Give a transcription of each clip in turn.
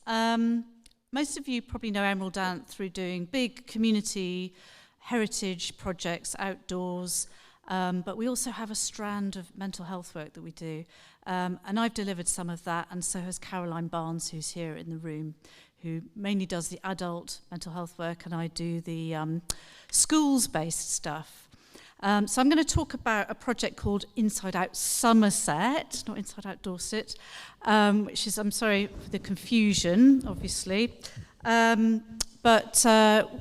Most of you probably know Emerald Ant through doing big community heritage projects outdoors, but we also have a strand of mental health work that we do. And I've delivered some of that, and so has Caroline Barnes, who's here in the room, who mainly does the adult mental health work, and I do the schools-based stuff. So I'm going to talk about a project called Inside Out Somerset, not Inside Out Dorset, which is, I'm sorry for the confusion, obviously. But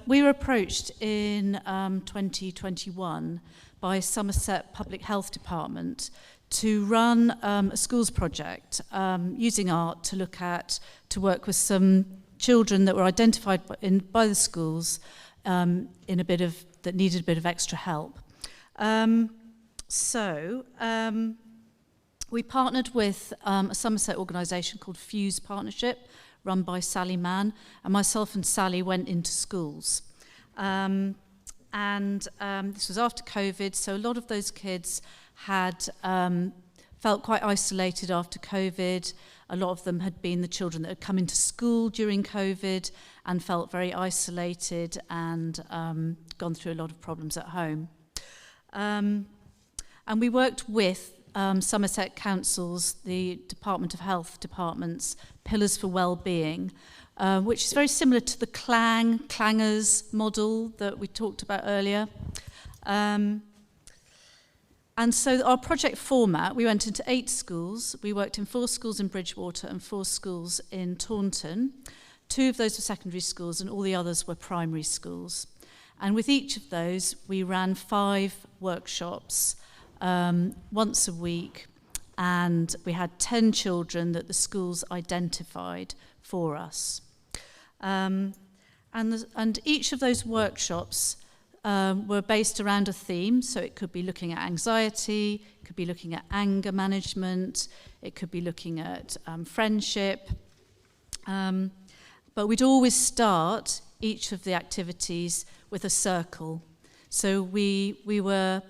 we were approached in 2021 by Somerset Public Health Department to run a schools project using art to work with some children that were identified by the schools that needed a bit of extra help. We partnered with a Somerset organisation called Fuse Partnership, run by Sally Mann, and myself and Sally went into schools. This was after COVID, so a lot of those kids had felt quite isolated after COVID. A lot of them had been the children that had come into school during COVID and felt very isolated and gone through a lot of problems at home. And we worked with Somerset Council's, the Department of Health Department's Pillars for Wellbeing, which is very similar to the clangers model that we talked about earlier. And so our project format, we went into 8 schools. We worked in 4 schools in Bridgewater and 4 schools in Taunton. 2 of those were secondary schools and all the others were primary schools. And with each of those, we ran 5 workshops once a week, and we had 10 children that the schools identified for us. And each of those workshops were based around a theme, so it could be looking at anxiety, it could be looking at anger management, it could be looking at friendship. But we'd always start each of the activities with a circle. So we were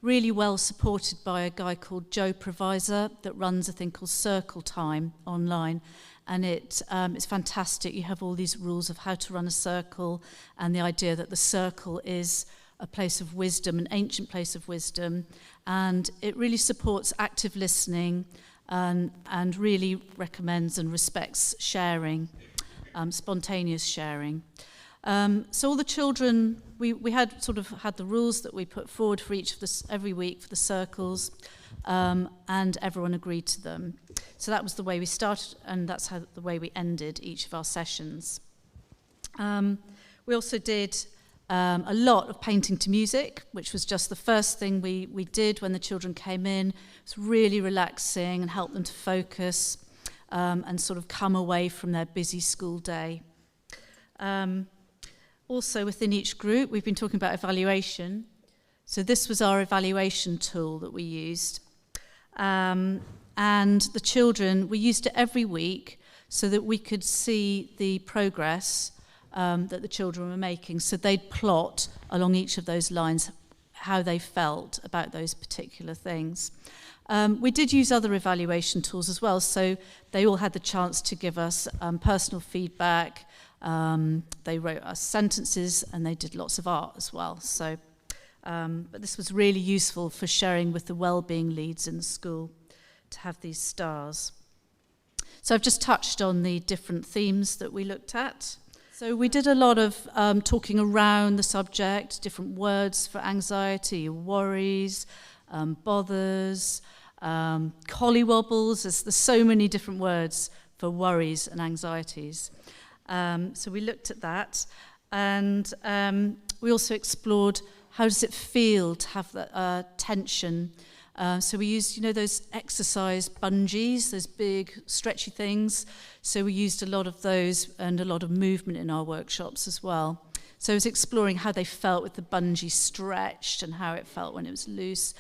really well supported by a guy called Joe Provisor that runs a thing called Circle Time online. And it's fantastic. You have all these rules of how to run a circle and the idea that the circle is a place of wisdom, an ancient place of wisdom. And it really supports active listening and really recommends and respects sharing, spontaneous sharing. So all the children, we had the rules that we put forward for each of every week for the circles, and everyone agreed to them. So that was the way we started, and that's the way we ended each of our sessions. We also did a lot of painting to music, which was just the first thing we did when the children came in. It was really relaxing and helped them to focus and sort of come away from their busy school day. Also within each group, we've been talking about evaluation. So this was our evaluation tool that we used. And the children, we used it every week so that we could see the progress that the children were making. So they'd plot along each of those lines how they felt about those particular things. We did use other evaluation tools as well, so they all had the chance to give us personal feedback. They wrote us sentences and they did lots of art as well. So, but this was really useful for sharing with the wellbeing leads in the school to have these stars. So I've just touched on the different themes that we looked at. So we did a lot of talking around the subject, different words for anxiety, worries, bothers, collywobbles. There's so many different words for worries and anxieties. So we looked at that, and we also explored how does it feel to have that tension. So we used, those exercise bungees, those big stretchy things. So we used a lot of those and a lot of movement in our workshops as well. So I was exploring how they felt with the bungee stretched and how it felt when it was loose.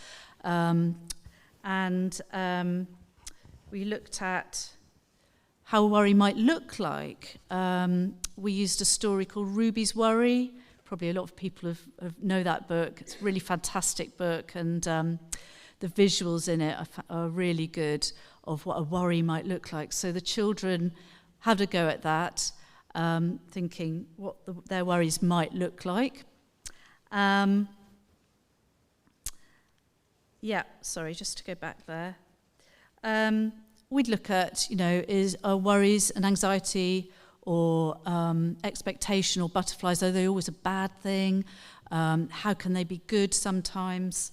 We looked at how worry might look like. We used a story called Ruby's Worry. Probably a lot of people know that book. It's a really fantastic book, and the visuals in it are really good of what a worry might look like. So the children had a go at that, thinking what their worries might look like. Just to go back there. We'd look at, are worries and anxiety or expectation or butterflies, are they always a bad thing? How can they be good sometimes?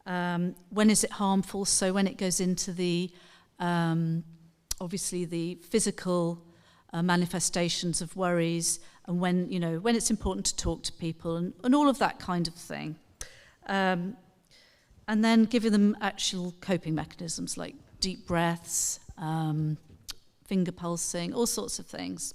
When is it harmful? So when it goes into the, obviously the physical manifestations of worries, and when it's important to talk to people and all of that kind of thing. And then giving them actual coping mechanisms like deep breaths, finger pulsing, all sorts of things.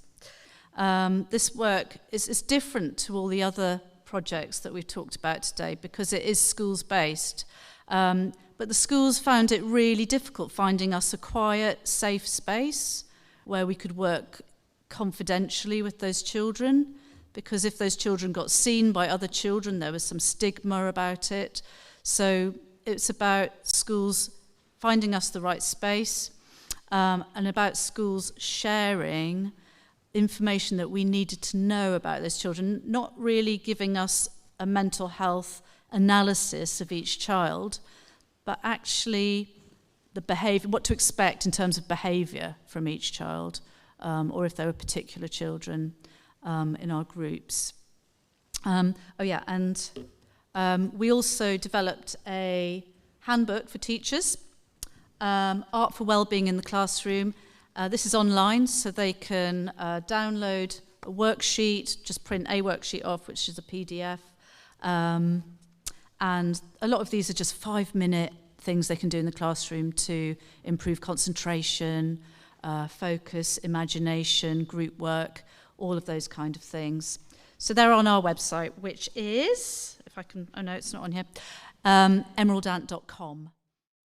This work is different to all the other projects that we've talked about today because it is schools-based. But the schools found it really difficult finding us a quiet, safe space where we could work confidentially with those children, because if those children got seen by other children, there was some stigma about it. So it's about schools finding us the right space, and about schools sharing information that we needed to know about those children, not really giving us a mental health analysis of each child, but actually the behaviour, what to expect in terms of behaviour from each child, or if there were particular children in our groups. We also developed a handbook for teachers, Art for Wellbeing in the Classroom. This is online, so they can download a worksheet, just print a worksheet off, which is a PDF. And a lot of these are just 5-minute things they can do in the classroom to improve concentration, focus, imagination, group work, all of those kind of things. So they're on our website, which is, if I can, oh no, it's not on here, emeraldant.com.